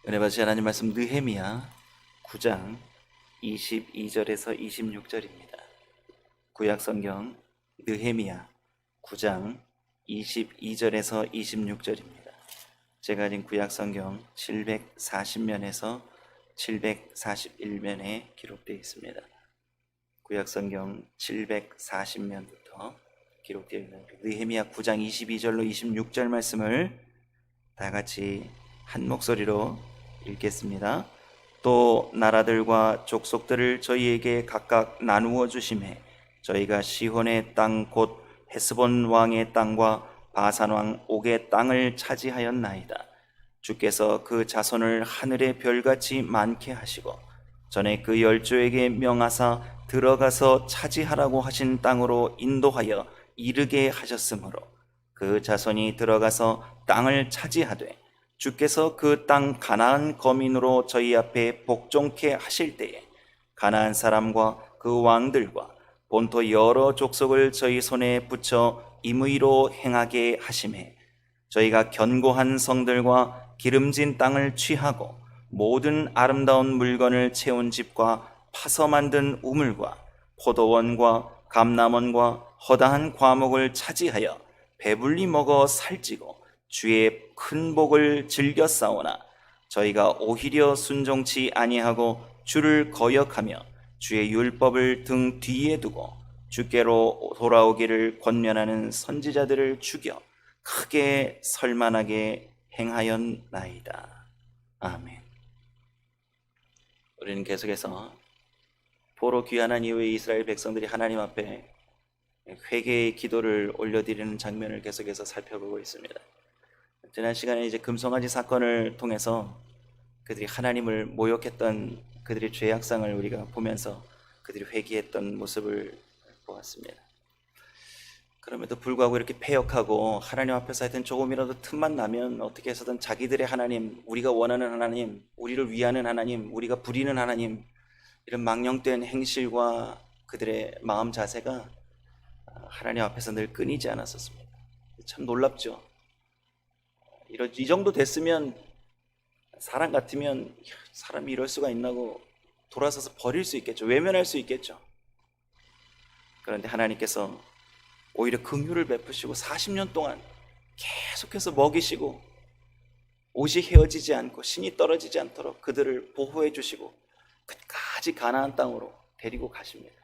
은혜 받으실 하나님 말씀 느헤미야 9장 22절에서 26절입니다. 구약성경 느헤미야 9장 22절에서 26절입니다. 제가 가진 구약성경 740면에서 741면에 기록되어 있습니다. 구약성경 740면부터 기록되어 있는 느헤미야 9장 22절로 26절 말씀을 다 같이 한 목소리로 읽겠습니다. 또 나라들과 족속들을 저희에게 각각 나누어 주심에 저희가 시혼의 땅 곧 헤스본 왕의 땅과 바산 왕 옥의 땅을 차지하였나이다. 주께서 그 자손을 하늘의 별같이 많게 하시고 전에 그 열조에게 명하사 들어가서 차지하라고 하신 땅으로 인도하여 이르게 하셨으므로 그 자손이 들어가서 땅을 차지하되 주께서 그 땅 가나안 거민으로 저희 앞에 복종케 하실 때에 가나안 사람과 그 왕들과 본토 여러 족속을 저희 손에 붙여 임의로 행하게 하심에 저희가 견고한 성들과 기름진 땅을 취하고 모든 아름다운 물건을 채운 집과 파서 만든 우물과 포도원과 감람원과 허다한 과목을 차지하여 배불리 먹어 살찌고 주의 큰 복을 즐겨 싸우나 저희가 오히려 순종치 아니하고 주를 거역하며 주의 율법을 등 뒤에 두고 주께로 돌아오기를 권면하는 선지자들을 죽여 크게 설만하게 행하였나이다. 아멘. 우리는 계속해서 포로 귀환한 이후에 이스라엘 백성들이 하나님 앞에 회개의 기도를 올려드리는 장면을 계속해서 살펴보고 있습니다. 지난 시간에 이제 금송아지 사건을 통해서 그들이 하나님을 모욕했던 그들의 죄악상을 우리가 보면서 그들이 회개했던 모습을 보았습니다. 그럼에도 불구하고 이렇게 패역하고 하나님 앞에서 하여튼 조금이라도 틈만 나면 어떻게 해서든 자기들의 하나님, 우리가 원하는 하나님, 우리를 위하는 하나님, 우리가 부리는 하나님, 이런 망령된 행실과 그들의 마음 자세가 하나님 앞에서 늘 끊이지 않았었습니다. 참 놀랍죠. 이 정도 됐으면 사람 같으면 사람이 이럴 수가 있나고 돌아서서 버릴 수 있겠죠. 외면할 수 있겠죠. 그런데 하나님께서 오히려 긍휼을 베푸시고 40년 동안 계속해서 먹이시고 옷이 헤어지지 않고 신이 떨어지지 않도록 그들을 보호해 주시고 끝까지 가나안 땅으로 데리고 가십니다.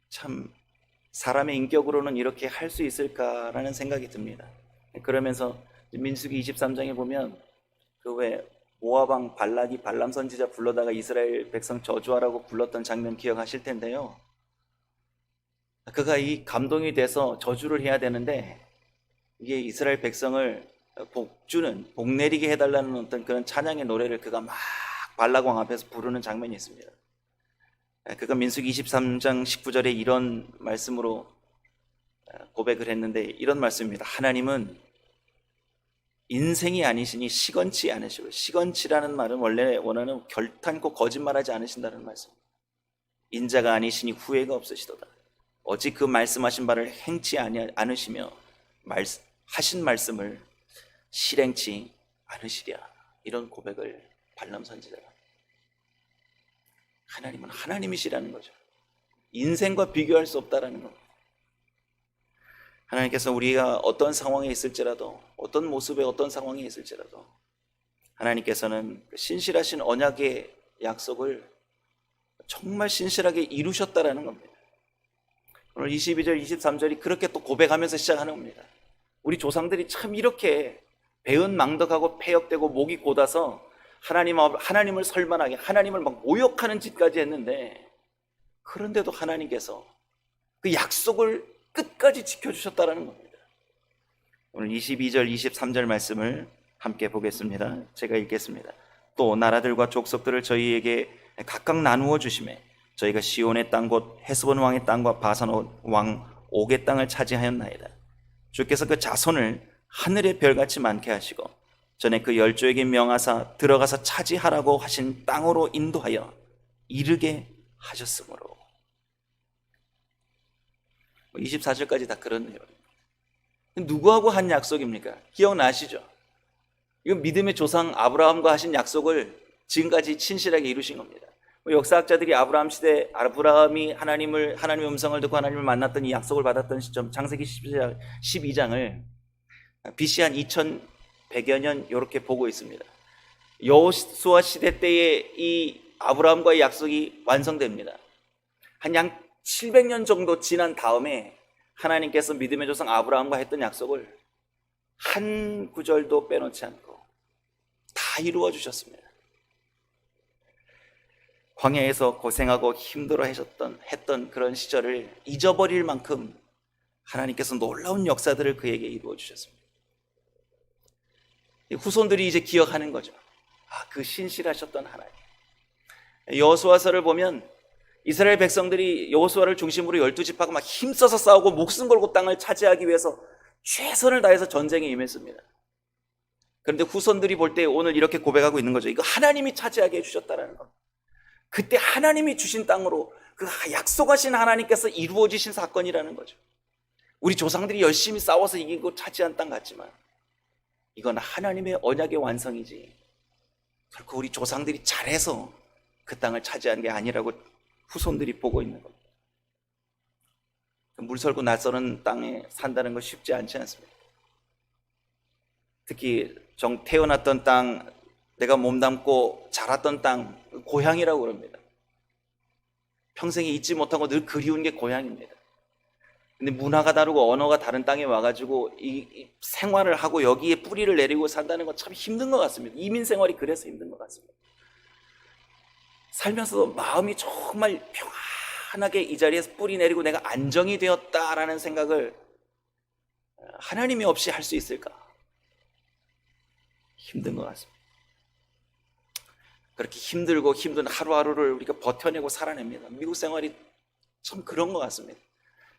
참 사람의 인격으로는 이렇게 할 수 있을까라는 생각이 듭니다. 그러면서 민수기 23장에 보면 그 왜 모압 왕 발락이 발람 선지자 불러다가 이스라엘 백성 저주하라고 불렀던 장면 기억하실 텐데요. 그가 이 감동이 돼서 저주를 해야 되는데 이게 이스라엘 백성을 복 내리게 해달라는 어떤 그런 찬양의 노래를 그가 막 발락 왕 앞에서 부르는 장면이 있습니다. 그가 민수기 23장 19절에 이런 말씀으로 고백을 했는데 이런 말씀입니다. 하나님은 인생이 아니시니 시건치 않으시고, 시건치라는 말은 원래 원어는 결탄코 거짓말하지 않으신다는 말씀. 인자가 아니시니 후회가 없으시도다. 어찌 그 말씀하신 바를 행치 않으시며 하신 말씀을 실행치 않으시랴. 이런 고백을 발람 선지자가. 하나님은 하나님이시라는 거죠. 인생과 비교할 수 없다라는 겁니다. 하나님께서 우리가 어떤 상황에 있을지라도, 어떤 모습에 어떤 상황에 있을지라도 하나님께서는 신실하신 언약의 약속을 정말 신실하게 이루셨다라는 겁니다. 오늘 22절, 23절이 그렇게 또 고백하면서 시작하는 겁니다. 우리 조상들이 참 이렇게 배은망덕하고 패역되고 목이 곧아서 하나님을 설만하게, 하나님을 막 모욕하는 짓까지 했는데, 그런데도 하나님께서 그 약속을 끝까지 지켜주셨다는 겁니다. 오늘 22절, 23절 말씀을 함께 보겠습니다. 제가 읽겠습니다. 또 나라들과 족속들을 저희에게 각각 나누어 주심에 저희가 시온의 땅 곧 헤스본 왕의 땅과 바산 왕 옥의 땅을 차지하였나이다. 주께서 그 자손을 하늘의 별같이 많게 하시고 전에 그 열조에게 명하사 들어가서 차지하라고 하신 땅으로 인도하여 이르게 하셨으므로. 24절까지 다 그런 내용입니다. 누구하고 한 약속입니까? 기억나시죠? 이건 믿음의 조상 아브라함과 하신 약속을 지금까지 친실하게 이루신 겁니다. 역사학자들이 아브라함 시대 아브라함이 하나님의 음성을 듣고 하나님을 만났던 이 약속을 받았던 시점 창세기 12장을 BC 한 2100여 년 이렇게 보고 있습니다. 여호수아 시대 때에 이 아브라함과의 약속이 완성됩니다. 한 약 700년 정도 지난 다음에 하나님께서 믿음의 조상 아브라함과 했던 약속을 한 구절도 빼놓지 않고 다 이루어 주셨습니다. 광야에서 고생하고 힘들어 했던 그런 시절을 잊어버릴 만큼 하나님께서 놀라운 역사들을 그에게 이루어 주셨습니다. 후손들이 이제 기억하는 거죠. 그 신실하셨던 하나님. 여호수아서를 보면 이스라엘 백성들이 여호수아를 중심으로 12지파가 막 힘써서 싸우고 목숨 걸고 땅을 차지하기 위해서 최선을 다해서 전쟁에 임했습니다. 그런데 후손들이 볼 때 오늘 이렇게 고백하고 있는 거죠. 이거 하나님이 차지하게 해주셨다라는 것. 그때 하나님이 주신 땅으로 그 약속하신 하나님께서 이루어지신 사건이라는 거죠. 우리 조상들이 열심히 싸워서 이기고 차지한 땅 같지만 이건 하나님의 언약의 완성이지 결코 우리 조상들이 잘해서 그 땅을 차지한 게 아니라고 후손들이 보고 있는 겁니다. 물설고 낯서는 땅에 산다는 건 쉽지 않지 않습니까? 특히 태어났던 땅, 내가 몸담고 자랐던 땅, 고향이라고 그럽니다. 평생에 잊지 못하고 늘 그리운 게 고향입니다. 근데 문화가 다르고 언어가 다른 땅에 와가지고 이 생활을 하고 여기에 뿌리를 내리고 산다는 건 참 힘든 것 같습니다. 이민 생활이 그래서 힘든 것 같습니다. 살면서도 마음이 정말 평안하게 이 자리에서 뿌리 내리고 내가 안정이 되었다라는 생각을 하나님이 없이 할 수 있을까? 힘든 것 같습니다. 그렇게 힘들고 힘든 하루하루를 우리가 버텨내고 살아냅니다. 미국 생활이 참 그런 것 같습니다.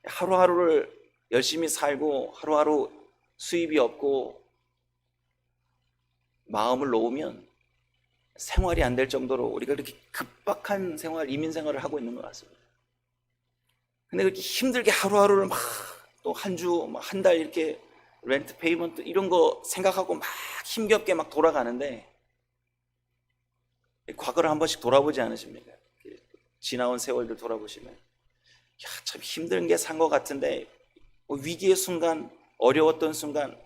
하루하루를 열심히 살고 하루하루 수입이 없고 마음을 놓으면 생활이 안 될 정도로 우리가 이렇게 급박한 이민 생활을 하고 있는 것 같습니다. 근데 그렇게 힘들게 하루하루를 막 또 한 주, 한 달 이렇게 렌트 페이먼트 이런 거 생각하고 막 힘겹게 막 돌아가는데 과거를 한 번씩 돌아보지 않으십니까? 지나온 세월들 돌아보시면 참 힘든 게 산 것 같은데 위기의 순간, 어려웠던 순간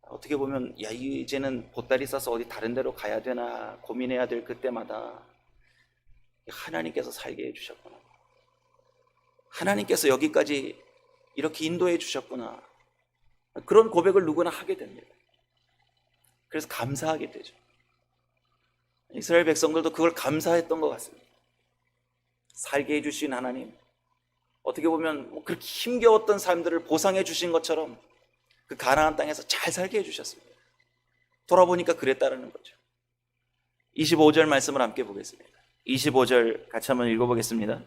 어떻게 보면 이제는 보따리 싸서 어디 다른 데로 가야 되나 고민해야 될 그때마다 하나님께서 살게 해주셨구나, 하나님께서 여기까지 이렇게 인도해 주셨구나, 그런 고백을 누구나 하게 됩니다. 그래서 감사하게 되죠. 이스라엘 백성들도 그걸 감사했던 것 같습니다. 살게 해주신 하나님, 어떻게 보면 그렇게 힘겨웠던 삶들을 보상해 주신 것처럼 그 가나안 땅에서 잘 살게 해주셨습니다. 돌아보니까 그랬다라는 거죠. 25절 말씀을 함께 보겠습니다. 25절 같이 한번 읽어보겠습니다.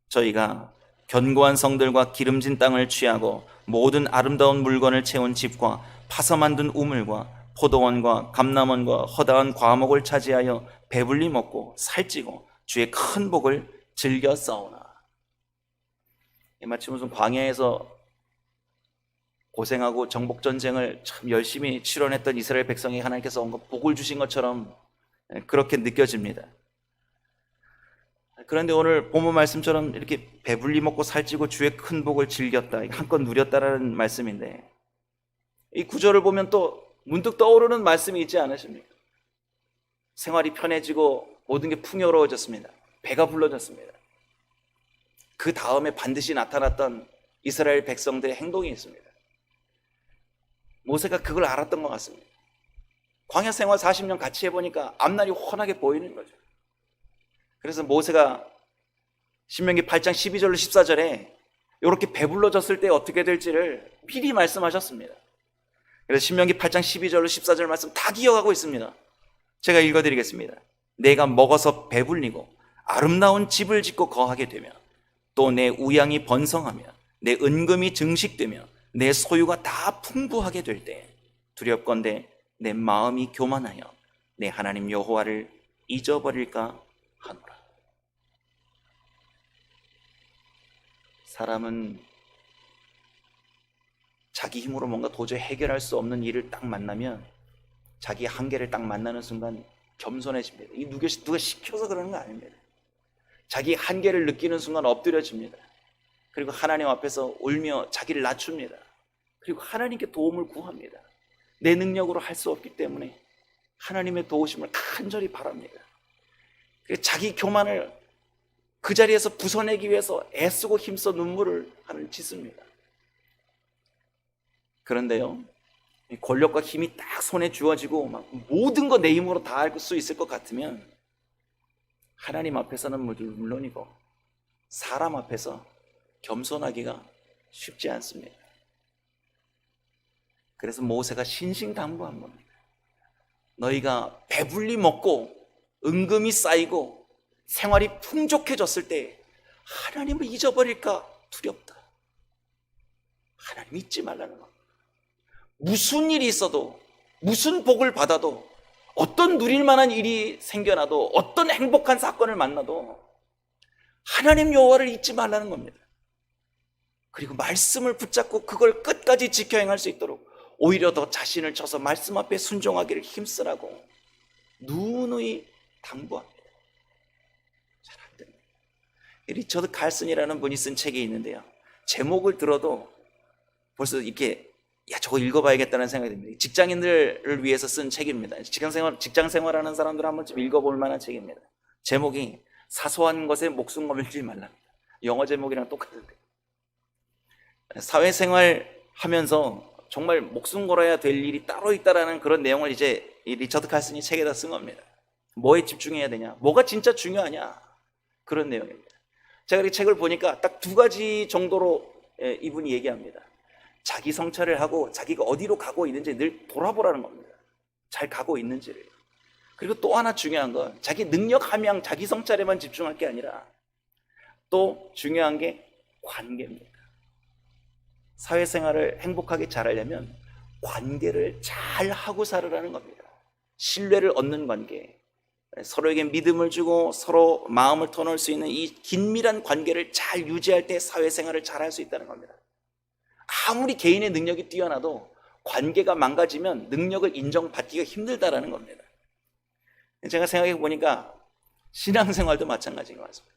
저희가 견고한 성들과 기름진 땅을 취하고 모든 아름다운 물건을 채운 집과 파서 만든 우물과 포도원과 감람원과 허다한 과목을 차지하여 배불리 먹고 살찌고 주의 큰 복을 즐겨 싸우나. 마치 무슨 광야에서 고생하고 정복전쟁을 참 열심히 치러냈던 이스라엘 백성에 하나님께서 복을 주신 것처럼 그렇게 느껴집니다. 그런데 오늘 본문 말씀처럼 이렇게 배불리 먹고 살찌고 주의 큰 복을 즐겼다, 한껏 누렸다라는 말씀인데 이 구절을 보면 또 문득 떠오르는 말씀이 있지 않으십니까? 생활이 편해지고 모든 게 풍요로워졌습니다. 배가 불러졌습니다. 그 다음에 반드시 나타났던 이스라엘 백성들의 행동이 있습니다. 모세가 그걸 알았던 것 같습니다. 광야 생활 40년 같이 해보니까 앞날이 훤하게 보이는 거죠. 그래서 모세가 신명기 8장 12절로 14절에 이렇게 배불러졌을 때 어떻게 될지를 미리 말씀하셨습니다. 그래서 신명기 8장 12절로 14절 말씀 다 기억하고 있습니다. 제가 읽어드리겠습니다. 내가 먹어서 배불리고 아름다운 집을 짓고 거하게 되며 또 내 우양이 번성하며 내 은금이 증식되며 내 소유가 다 풍부하게 될 때 두렵건대 내 마음이 교만하여 내 하나님 여호와를 잊어버릴까 하노라. 사람은 자기 힘으로 뭔가 도저히 해결할 수 없는 일을 딱 만나면 자기 한계를 딱 만나는 순간 겸손해집니다. 이 누가 시켜서 그러는 거 아닙니다. 자기 한계를 느끼는 순간 엎드려집니다. 그리고 하나님 앞에서 울며 자기를 낮춥니다. 그리고 하나님께 도움을 구합니다. 내 능력으로 할 수 없기 때문에 하나님의 도우심을 간절히 바랍니다. 그래서 자기 교만을 그 자리에서 부숴내기 위해서 애쓰고 힘써 눈물을 짓습니다. 그런데요, 권력과 힘이 딱 손에 쥐어지고 막 모든 거 내 힘으로 다 할 수 있을 것 같으면 하나님 앞에서는 물론이고 사람 앞에서 겸손하기가 쉽지 않습니다. 그래서 모세가 신신당부한 겁니다. 너희가 배불리 먹고 은금이 쌓이고 생활이 풍족해졌을 때 하나님을 잊어버릴까 두렵다. 하나님 잊지 말라는 겁니다. 무슨 일이 있어도, 무슨 복을 받아도, 어떤 누릴 만한 일이 생겨나도, 어떤 행복한 사건을 만나도 하나님 여호와를 잊지 말라는 겁니다. 그리고 말씀을 붙잡고 그걸 끝까지 지켜 행할 수 있도록 오히려 더 자신을 쳐서 말씀 앞에 순종하기를 힘쓰라고 누누이 당부합니다. 잘 안 됩니다. 리처드 칼슨이라는 분이 쓴 책이 있는데요, 제목을 들어도 벌써 이렇게 저거 읽어봐야겠다는 생각이 듭니다. 직장인들을 위해서 쓴 책입니다. 직장 생활하는 사람들 한 번쯤 읽어볼 만한 책입니다. 제목이 사소한 것에 목숨 걸지 말랍니다. 영어 제목이랑 똑같은데, 사회생활 하면서 정말 목숨 걸어야 될 일이 따로 있다라는 그런 내용을 이제 이 리처드 칼슨이 책에다 쓴 겁니다. 뭐에 집중해야 되냐, 뭐가 진짜 중요하냐, 그런 내용입니다. 제가 이 책을 보니까 딱 두 가지 정도로 이분이 얘기합니다. 자기 성찰을 하고 자기가 어디로 가고 있는지 늘 돌아보라는 겁니다. 잘 가고 있는지를. 그리고 또 하나 중요한 건 자기 능력 함양, 자기 성찰에만 집중할 게 아니라 또 중요한 게 관계입니다. 사회생활을 행복하게 잘하려면 관계를 잘 하고 살으라는 겁니다. 신뢰를 얻는 관계, 서로에게 믿음을 주고 서로 마음을 터놓을 수 있는 이 긴밀한 관계를 잘 유지할 때 사회생활을 잘 할 수 있다는 겁니다. 아무리 개인의 능력이 뛰어나도 관계가 망가지면 능력을 인정받기가 힘들다라는 겁니다. 제가 생각해 보니까 신앙생활도 마찬가지인 것 같습니다.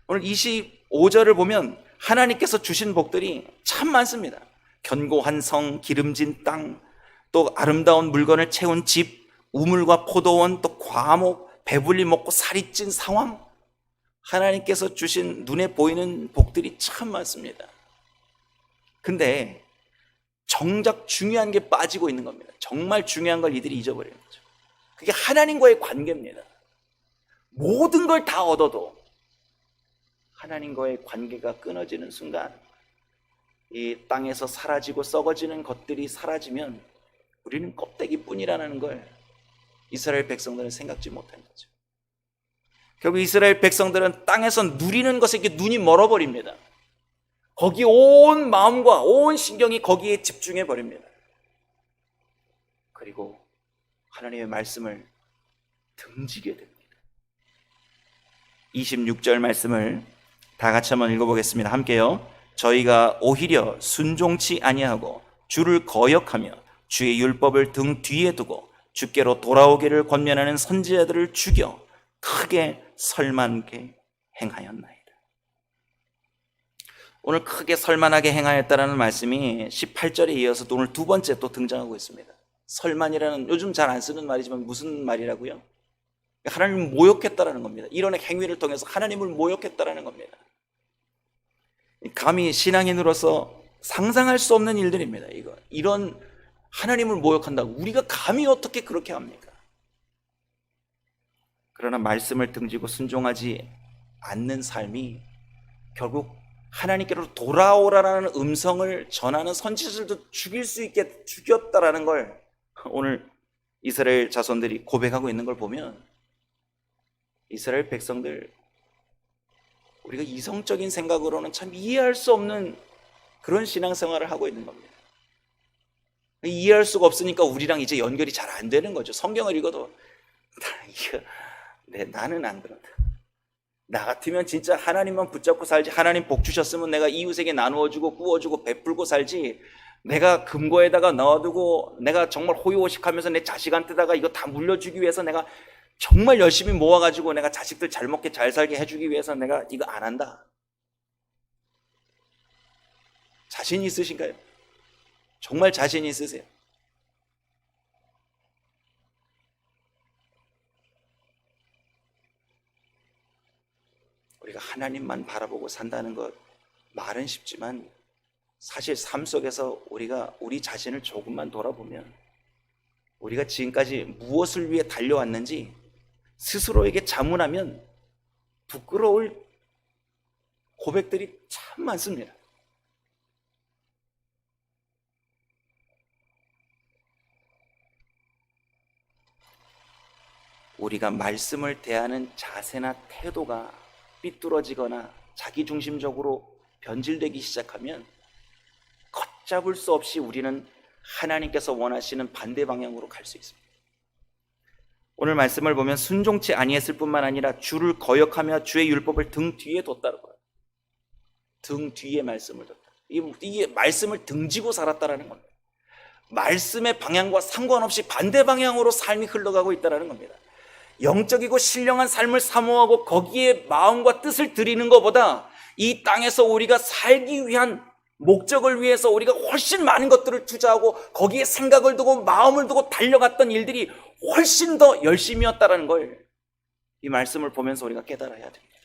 오늘 25절을 보면 하나님께서 주신 복들이 참 많습니다. 견고한 성, 기름진 땅, 또 아름다운 물건을 채운 집, 우물과 포도원, 또 과목, 배불리 먹고 살이 찐 상황, 하나님께서 주신 눈에 보이는 복들이 참 많습니다. 근데 정작 중요한 게 빠지고 있는 겁니다. 정말 중요한 걸 이들이 잊어버리는 거죠. 그게 하나님과의 관계입니다. 모든 걸 다 얻어도 하나님과의 관계가 끊어지는 순간, 이 땅에서 사라지고 썩어지는 것들이 사라지면 우리는 껍데기뿐이라는 걸 이스라엘 백성들은 생각지 못한 거죠. 결국 이스라엘 백성들은 땅에서 누리는 것에 눈이 멀어버립니다. 거기 온 마음과 온 신경이 거기에 집중해 버립니다. 그리고 하나님의 말씀을 등지게 됩니다. 26절 말씀을 다 같이 한번 읽어보겠습니다. 함께요. 저희가 오히려 순종치 아니하고 주를 거역하며 주의 율법을 등 뒤에 두고 주께로 돌아오기를 권면하는 선지자들을 죽여 크게 설만게 행하였나이다. 오늘 크게 설만하게 행하였다라는 말씀이 18절에 이어서 오늘 두 번째 또 등장하고 있습니다. 설만이라는, 요즘 잘 안 쓰는 말이지만 무슨 말이라고요? 하나님을 모욕했다라는 겁니다. 이런 행위를 통해서 하나님을 모욕했다라는 겁니다. 감히 신앙인으로서 상상할 수 없는 일들입니다. 이런 하나님을 모욕한다고 우리가 감히 어떻게 그렇게 합니까? 그러나 말씀을 등지고 순종하지 않는 삶이 결국 하나님께로 돌아오라는 음성을 전하는 선지자들도 죽일 수 있게 죽였다라는 걸 오늘 이스라엘 자손들이 고백하고 있는 걸 보면, 이스라엘 백성들, 우리가 이성적인 생각으로는 참 이해할 수 없는 그런 신앙생활을 하고 있는 겁니다. 이해할 수가 없으니까 우리랑 이제 연결이 잘 안 되는 거죠. 성경을 읽어도 나는 안 그런다. 나 같으면 진짜 하나님만 붙잡고 살지, 하나님 복 주셨으면 내가 이웃에게 나누어주고 구워주고 베풀고 살지, 내가 금고에다가 넣어두고 내가 정말 호의호식하면서 내 자식한테다가 이거 다 물려주기 위해서 내가 정말 열심히 모아가지고 내가 자식들 잘 먹게 잘 살게 해주기 위해서 내가 이거 안 한다. 자신 있으신가요? 정말 자신 있으세요? 우리가 하나님만 바라보고 산다는 것 말은 쉽지만 사실 삶 속에서 우리가 우리 자신을 조금만 돌아보면 우리가 지금까지 무엇을 위해 달려왔는지 스스로에게 자문하면 부끄러울 고백들이 참 많습니다. 우리가 말씀을 대하는 자세나 태도가 삐뚤어지거나 자기중심적으로 변질되기 시작하면 걷잡을 수 없이 우리는 하나님께서 원하시는 반대 방향으로 갈 수 있습니다. 오늘 말씀을 보면 순종치 아니했을 뿐만 아니라 주를 거역하며 주의 율법을 등 뒤에 뒀다고 해요. 등 뒤에 말씀을 뒀다. 이 말씀을 등지고 살았다라는 겁니다. 말씀의 방향과 상관없이 반대 방향으로 삶이 흘러가고 있다는 겁니다. 영적이고 신령한 삶을 사모하고 거기에 마음과 뜻을 드리는 것보다 이 땅에서 우리가 살기 위한 목적을 위해서 우리가 훨씬 많은 것들을 투자하고 거기에 생각을 두고 마음을 두고 달려갔던 일들이 훨씬 더 열심이었다는 걸 이 말씀을 보면서 우리가 깨달아야 됩니다.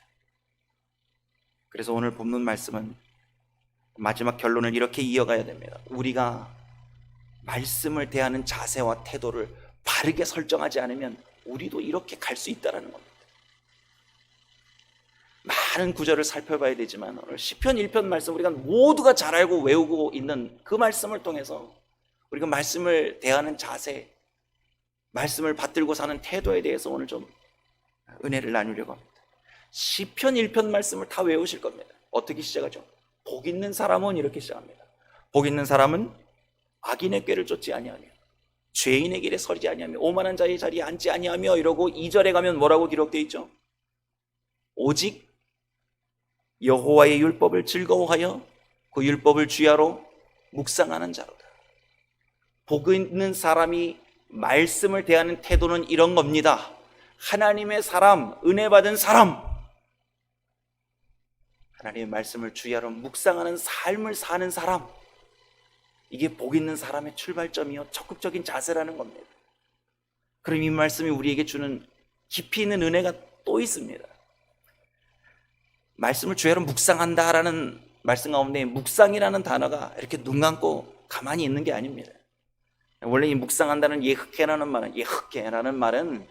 그래서 오늘 본문 말씀은 마지막 결론을 이렇게 이어가야 됩니다. 우리가 말씀을 대하는 자세와 태도를 바르게 설정하지 않으면 우리도 이렇게 갈 수 있다는 겁니다. 많은 구절을 살펴봐야 되지만 오늘 시편 1편 말씀 우리가 모두가 잘 알고 외우고 있는 그 말씀을 통해서 우리가 말씀을 대하는 자세, 말씀을 받들고 사는 태도에 대해서 오늘 좀 은혜를 나누려고 합니다. 시편 1편 말씀을 다 외우실 겁니다. 어떻게 시작하죠? 복 있는 사람은 이렇게 시작합니다. 복 있는 사람은 악인의 꾀를 쫓지 아니하며 죄인의 길에 서리지 아니하며 오만한 자의 자리에 앉지 아니하며 이러고 2절에 가면 뭐라고 기록되어 있죠? 오직 여호와의 율법을 즐거워하여 그 율법을 주야로 묵상하는 자로다. 복 있는 사람이 말씀을 대하는 태도는 이런 겁니다. 하나님의 사람, 은혜 받은 사람, 하나님의 말씀을 주야로 묵상하는 삶을 사는 사람, 이게 복 있는 사람의 출발점이요 적극적인 자세라는 겁니다. 그럼 이 말씀이 우리에게 주는 깊이 있는 은혜가 또 있습니다. 말씀을 주야로 묵상한다라는 말씀 가운데 묵상이라는 단어가 이렇게 눈 감고 가만히 있는 게 아닙니다. 원래 이 묵상한다는 예흑해라는 말은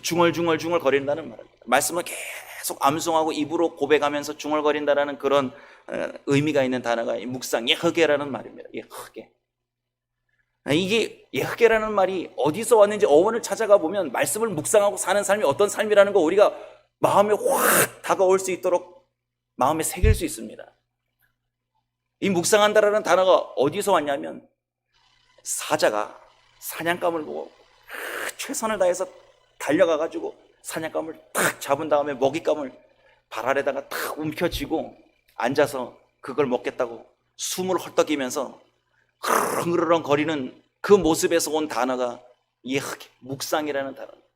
중얼중얼 거린다는 말입니다. 말씀을 계속 암송하고 입으로 고백하면서 중얼거린다라는 그런 의미가 있는 단어가 묵상, 예흑해라는 말입니다. 예흑해. 이게 예흑해라는 말이 어디서 왔는지 어원을 찾아가 보면 말씀을 묵상하고 사는 삶이 어떤 삶이라는 거 우리가 마음에 확 다가올 수 있도록 마음에 새길 수 있습니다. 이 묵상한다라는 단어가 어디서 왔냐면 사자가 사냥감을 보고 최선을 다해서 달려가가지고 사냥감을 탁 잡은 다음에 먹잇감을 발 아래다가 탁 움켜쥐고 앉아서 그걸 먹겠다고 숨을 헐떡이면서 흐르렁 거리는 그 모습에서 온 단어가 묵상이라는 단어입니다.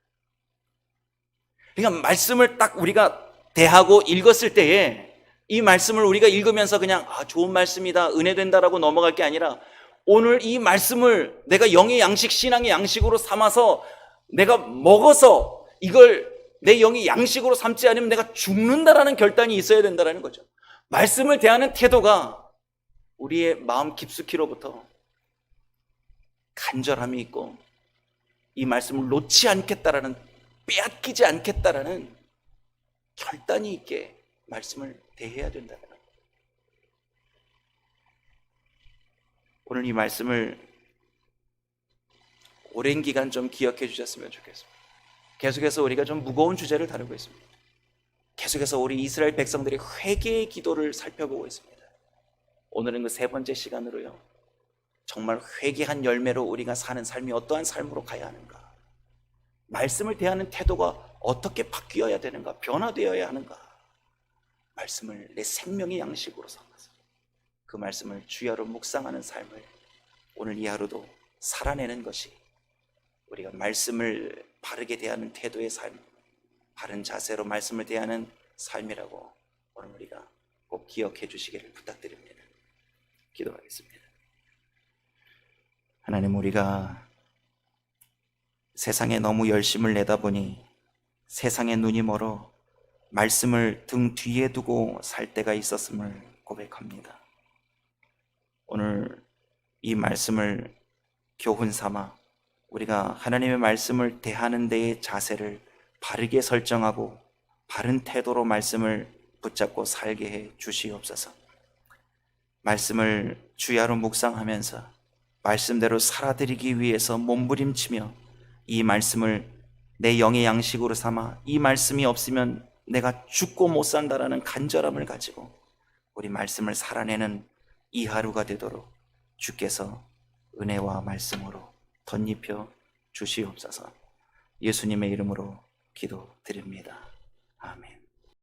그러니까 말씀을 딱 우리가 대하고 읽었을 때에 이 말씀을 우리가 읽으면서 그냥 좋은 말씀이다, 은혜된다라고 넘어갈 게 아니라 오늘 이 말씀을 내가 영의 양식, 신앙의 양식으로 삼아서 내가 먹어서 이걸 내 영의 양식으로 삼지 않으면 내가 죽는다라는 결단이 있어야 된다는 거죠. 말씀을 대하는 태도가 우리의 마음 깊숙이로부터 간절함이 있고 이 말씀을 놓지 않겠다라는, 빼앗기지 않겠다라는 결단이 있게 말씀을 대해야 된다는 거예요. 오늘 이 말씀을 오랜 기간 좀 기억해 주셨으면 좋겠습니다. 계속해서 우리가 좀 무거운 주제를 다루고 있습니다. 계속해서 우리 이스라엘 백성들의 회개의 기도를 살펴보고 있습니다. 오늘은 그 세 번째 시간으로요, 정말 회개한 열매로 우리가 사는 삶이 어떠한 삶으로 가야 하는가, 말씀을 대하는 태도가 어떻게 바뀌어야 되는가, 변화되어야 하는가, 말씀을 내 생명의 양식으로 삼아서 그 말씀을 주야로 묵상하는 삶을 오늘 이 하루도 살아내는 것이 우리가 말씀을 바르게 대하는 태도의 삶, 바른 자세로 말씀을 대하는 삶이라고 오늘 우리가 꼭 기억해 주시기를 부탁드립니다. 기도하겠습니다. 하나님, 우리가 세상에 너무 열심을 내다 보니 세상의 눈이 멀어 말씀을 등 뒤에 두고 살 때가 있었음을 고백합니다. 오늘 이 말씀을 교훈 삼아 우리가 하나님의 말씀을 대하는 데의 자세를 바르게 설정하고 바른 태도로 말씀을 붙잡고 살게 해 주시옵소서. 말씀을 주야로 묵상하면서 말씀대로 살아드리기 위해서 몸부림치며 이 말씀을 내 영의 양식으로 삼아 이 말씀이 없으면 내가 죽고 못 산다라는 간절함을 가지고 우리 말씀을 살아내는 이 하루가 되도록 주께서 은혜와 말씀으로 덧입혀 주시옵소서. 예수님의 이름으로 기도드립니다. 아멘.